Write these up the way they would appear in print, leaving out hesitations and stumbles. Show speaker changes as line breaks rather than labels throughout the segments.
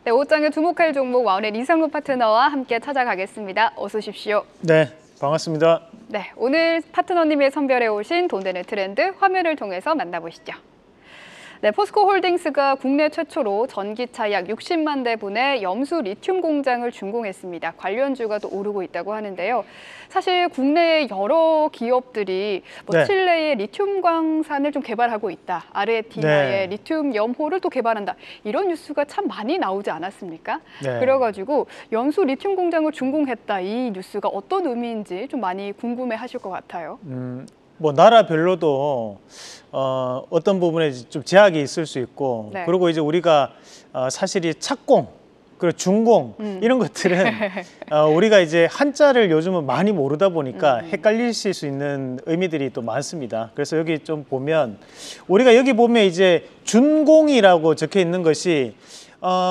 네, 옷장에 주목할 종목 와운의 이상로 파트너와 함께 찾아가겠습니다. 어서 오십시오.
네, 반갑습니다.
네, 오늘 파트너님의 선별해 오신 돈 되는 트렌드 화면을 통해서 만나보시죠. 네, 포스코홀딩스가 국내 최초로 전기차 약 60만 대분의 염수 리튬 공장을 준공했습니다. 관련주가 또 오르고 있다고 하는데요. 사실 국내의 여러 기업들이 칠레의 리튬 광산을 좀 개발하고 있다. 아르헨티나의 리튬 염호를 또 개발한다. 이런 뉴스가 참 많이 나오지 않았습니까? 그래가지고 염수 리튬 공장을 준공했다. 이 뉴스가 어떤 의미인지 좀 많이 궁금해하실 것 같아요.
나라별로도 어떤 부분에 좀 제약이 있을 수 있고, 그리고 이제 우리가 사실이 착공, 그리고 준공 이런 것들은 우리가 이제 한자를 요즘은 많이 모르다 보니까 헷갈리실 수 있는 의미들이 또 많습니다. 그래서 여기 좀 보면 우리가 여기 보면 이제 준공이라고 적혀 있는 것이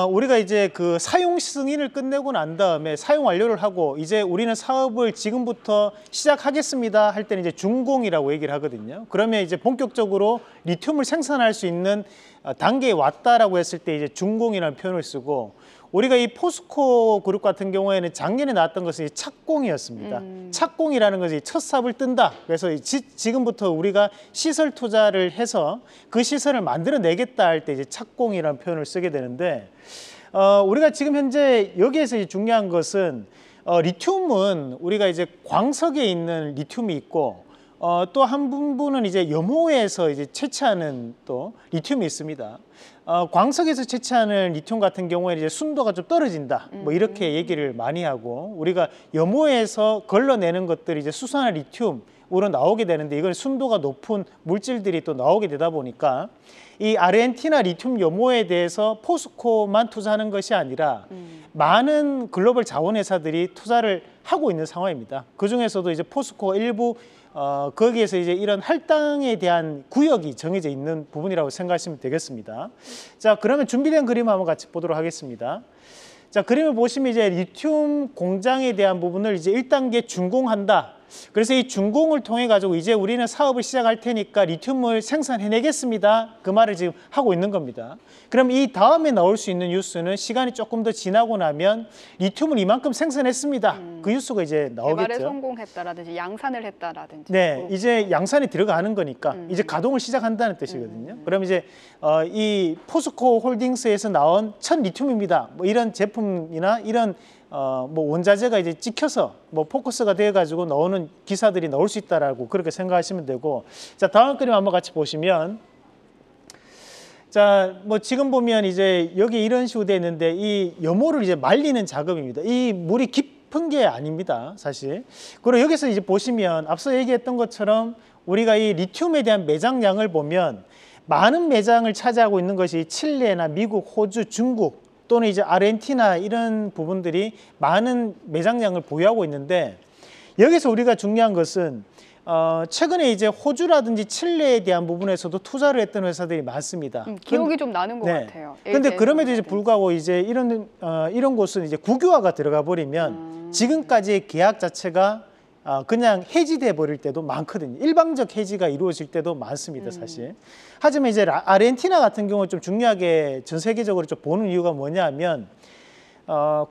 우리가 이제 그 사용 승인을 끝내고 난 다음에 사용 완료를 하고 이제 우리는 사업을 지금부터 시작하겠습니다 할 때는 이제 준공이라고 얘기를 하거든요. 그러면 이제 본격적으로 리튬을 생산할 수 있는 단계에 왔다라고 했을 때 이제 준공이라는 표현을 쓰고, 우리가 이 포스코 그룹 같은 경우에는 작년에 나왔던 것은 착공이었습니다. 착공이라는 것이 첫 삽을 뜬다. 그래서 지금부터 우리가 시설 투자를 해서 그 시설을 만들어내겠다 할 때 이제 착공이라는 표현을 쓰게 되는데, 우리가 지금 현재 여기에서 이제 중요한 것은 리튬은 우리가 이제 광석에 있는 리튬이 있고, 또 한 부분은 이제 염호에서 이제 채취하는 또 리튬이 있습니다. 광석에서 채취하는 리튬 같은 경우에는 이제 순도가 좀 떨어진다. 뭐 이렇게 얘기를 많이 하고, 우리가 염호에서 걸러내는 것들이 이제 수산화 리튬으로 나오게 되는데, 이건 순도가 높은 물질들이 또 나오게 되다 보니까 이 아르헨티나 리튬 염호에 대해서 포스코만 투자하는 것이 아니라 많은 글로벌 자원회사들이 투자를 하고 있는 상황입니다. 그 중에서도 이제 포스코 일부 거기에서 이제 이런 할당에 대한 구역이 정해져 있는 부분이라고 생각하시면 되겠습니다. 자, 그러면 준비된 그림 한번 같이 보도록 하겠습니다. 자, 그림을 보시면 이제 리튬 공장에 대한 부분을 이제 1단계 준공한다. 그래서 이 준공을 통해 가지고 이제 우리는 사업을 시작할 테니까 리튬을 생산해내겠습니다. 그 말을 지금 하고 있는 겁니다. 그럼 이 다음에 나올 수 있는 뉴스는 시간이 조금 더 지나고 나면 리튬을 이만큼 생산했습니다. 그 뉴스가 이제 나오겠죠.
개발에 성공했다라든지 양산을 했다라든지.
네, 이제 양산이 들어가는 거니까 이제 가동을 시작한다는 뜻이거든요. 그럼 이제 이 포스코 홀딩스에서 나온 첫 리튬입니다. 뭐 이런 제품이나 이런 뭐 원자재가 이제 찍혀서 뭐 포커스가 돼 가지고 나오는 기사들이 나올 수 있다라고 그렇게 생각하시면 되고, 자, 다음 그림 한번 같이 보시면, 자, 뭐 지금 보면 이제 여기 이런 식으로 돼 있는데 이 염호를 이제 말리는 작업입니다. 이 물이 깊은 게 아닙니다, 사실. 그리고 여기서 이제 보시면 앞서 얘기했던 것처럼 우리가 이 리튬에 대한 매장량을 보면 많은 매장을 차지하고 있는 것이 칠레나 미국, 호주, 중국 또는 이제 아르헨티나 이런 부분들이 많은 매장량을 보유하고 있는데, 여기서 우리가 중요한 것은 최근에 이제 호주라든지 칠레에 대한 부분에서도 투자를 했던 회사들이 많습니다.
기억이 좀 나는 것 같아요.
그런데 그럼에도 이제 불구하고 이제 이런 곳은 이제 국유화가 들어가 버리면 지금까지의 계약 자체가 그냥 해지돼 버릴 때도 많거든요. 일방적 해지가 이루어질 때도 많습니다, 사실. 하지만 이제 아르헨티나 같은 경우는 좀 중요하게 전 세계적으로 좀 보는 이유가 뭐냐면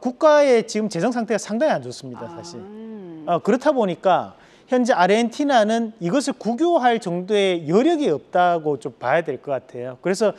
국가의 지금 재정 상태가 상당히 안 좋습니다, 사실. 그렇다 보니까 현재 아르헨티나는 이것을 국유화할 정도의 여력이 없다고 좀 봐야 될 것 같아요. 그래서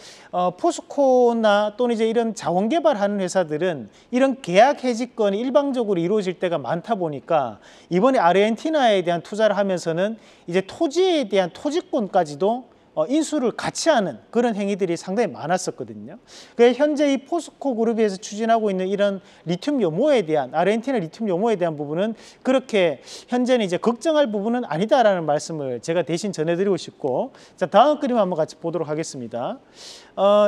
포스코나 또는 이제 이런 자원 개발하는 회사들은 이런 계약 해지권이 일방적으로 이루어질 때가 많다 보니까 이번에 아르헨티나에 대한 투자를 하면서는 이제 토지에 대한 토지권까지도 인수를 같이 하는 그런 행위들이 상당히 많았었거든요. 그래서 현재 이 포스코 그룹에서 추진하고 있는 이런 리튬 염호에 대한, 아르헨티나 리튬 염호에 대한 부분은 그렇게 현재는 이제 걱정할 부분은 아니다라는 말씀을 제가 대신 전해드리고 싶고, 자, 다음 그림 한번 같이 보도록 하겠습니다.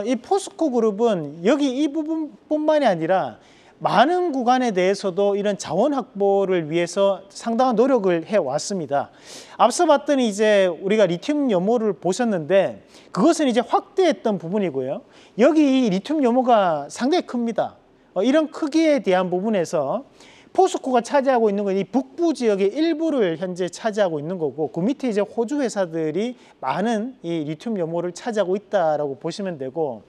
이 포스코 그룹은 여기 이 부분뿐만이 아니라 많은 구간에 대해서도 이런 자원 확보를 위해서 상당한 노력을 해왔습니다. 앞서 봤더니 이제 우리가 리튬 염호를 보셨는데 그것은 이제 확대했던 부분이고요. 여기 이 리튬 염호가 상당히 큽니다. 이런 크기에 대한 부분에서 포스코가 차지하고 있는 건 이 북부 지역의 일부를 현재 차지하고 있는 거고, 그 밑에 이제 호주 회사들이 많은 이 리튬 염호를 차지하고 있다라고 보시면 되고,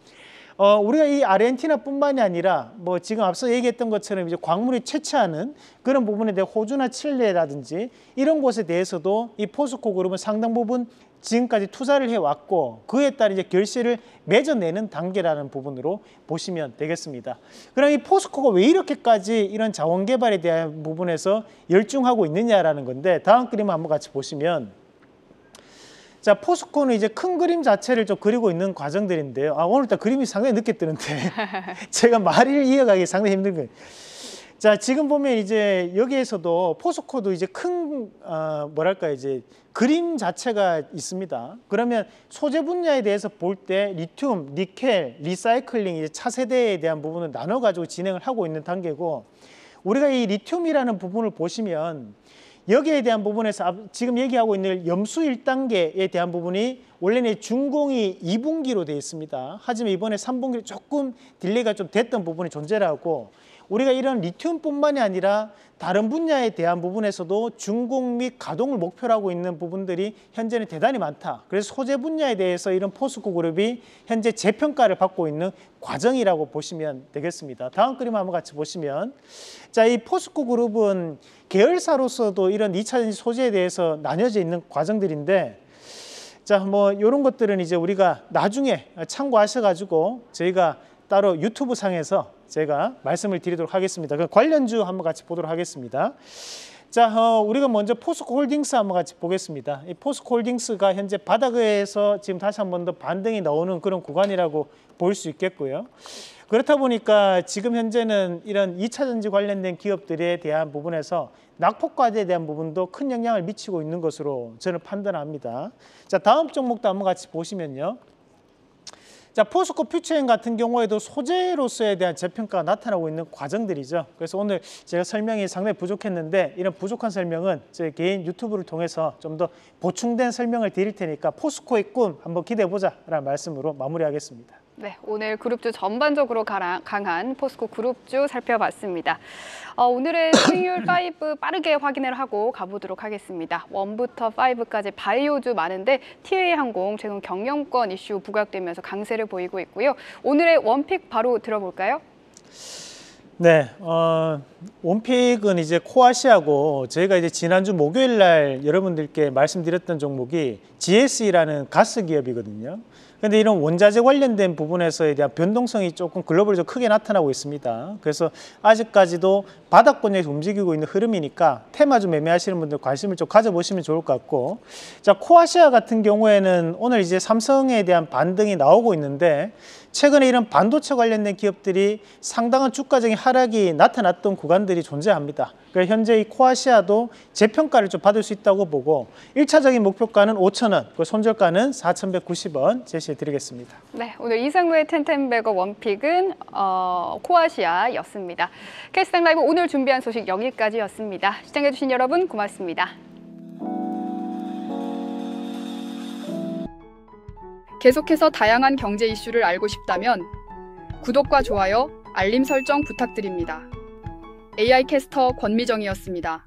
우리가 이 아르헨티나뿐만이 아니라 뭐 지금 앞서 얘기했던 것처럼 이제 광물이 채취하는 그런 부분에 대해 호주나 칠레라든지 이런 곳에 대해서도 이 포스코 그룹은 상당 부분 지금까지 투자를 해왔고 그에 따른 이제 결실을 맺어내는 단계라는 부분으로 보시면 되겠습니다. 그럼 이 포스코가 왜 이렇게까지 이런 자원 개발에 대한 부분에서 열중하고 있느냐라는 건데 다음 그림을 한번 같이 보시면 자, 포스코는 이제 큰 그림 자체를 좀 그리고 있는 과정들인데요. 오늘따라 그림이 상당히 늦게 뜨는데 제가 말을 이어가기 상당히 힘든 거예요. 자, 지금 보면 이제 여기에서도 포스코도 이제 큰 뭐랄까 이제 그림 자체가 있습니다. 그러면 소재 분야에 대해서 볼 때 리튬, 니켈, 리사이클링 이제 차세대에 대한 부분을 나눠 가지고 진행을 하고 있는 단계고 우리가 이 리튬이라는 부분을 보시면 여기에 대한 부분에서 지금 얘기하고 있는 염수 1단계에 대한 부분이 원래는 준공이 2분기로 되어 있습니다. 하지만 이번에 3분기로 조금 딜레이가 좀 됐던 부분이 존재를 하고 우리가 이런 리튬뿐만이 아니라 다른 분야에 대한 부분에서도 준공 및 가동을 목표로 하고 있는 부분들이 현재는 대단히 많다. 그래서 소재 분야에 대해서 이런 포스코 그룹이 현재 재평가를 받고 있는 과정이라고 보시면 되겠습니다. 다음 그림 한번 같이 보시면 자, 이 포스코 그룹은 계열사로서도 이런 2차전지 소재에 대해서 나뉘어져 있는 과정들인데 자, 뭐 이런 것들은 이제 우리가 나중에 참고하셔가지고 저희가 따로 유튜브 상에서 제가 말씀을 드리도록 하겠습니다. 그 관련주 한번 같이 보도록 하겠습니다. 자, 우리가 먼저 포스코 홀딩스 한번 같이 보겠습니다. 이 포스코 홀딩스가 현재 바닥에서 지금 다시 한 번 더 반등이 나오는 그런 구간이라고 볼 수 있겠고요. 그렇다 보니까 지금 현재는 이런 2차전지 관련된 기업들에 대한 부분에서 낙폭과대에 대한 부분도 큰 영향을 미치고 있는 것으로 저는 판단합니다. 자, 다음 종목도 한번 같이 보시면요. 자, 포스코 퓨처엠 같은 경우에도 소재로서에 대한 재평가가 나타나고 있는 과정들이죠. 그래서 오늘 제가 설명이 상당히 부족했는데 이런 부족한 설명은 제 개인 유튜브를 통해서 좀 더 보충된 설명을 드릴 테니까 포스코의 꿈 한번 기대해보자라는 말씀으로 마무리하겠습니다.
네, 오늘 그룹주 전반적으로 강한 포스코 그룹주 살펴봤습니다. 오늘의 수익률 5 빠르게 확인을 하고 가보도록 하겠습니다. 1부터 5까지 바이오주 많은데 TA항공 최근 경영권 이슈 부각되면서 강세를 보이고 있고요. 오늘의 원픽 바로 들어볼까요?
네, 원픽은 이제 코아시아고 저희가 이제 지난주 목요일 날 여러분들께 말씀드렸던 종목이 GSE라는 가스 기업이거든요. 근데 이런 원자재 관련된 부분에서에 대한 변동성이 조금 글로벌적으로 크게 나타나고 있습니다. 그래서 아직까지도 바닥권역에서 움직이고 있는 흐름이니까 테마주 매매하시는 분들 관심을 좀 가져보시면 좋을 것 같고 자, 코아시아 같은 경우에는 오늘 이제 삼성에 대한 반등이 나오고 있는데 최근에 이런 반도체 관련된 기업들이 상당한 주가적인 하락이 나타났던 구간들이 존재합니다. 그래서 현재 이 코아시아도 재평가를 좀 받을 수 있다고 보고 1차적인 목표가는 5,000원, 그 손절가는 4,190원 제시해드리겠습니다.
네, 오늘 이상로의 텐텐베거 원픽은 코아시아였습니다. 캐스팅 라이브 오늘 준비한 소식 여기까지였습니다. 시청해주신 여러분 고맙습니다. 계속해서 다양한 경제 이슈를 알고 싶다면 구독과 좋아요, 알림 설정 부탁드립니다. AI 캐스터 권미정이었습니다.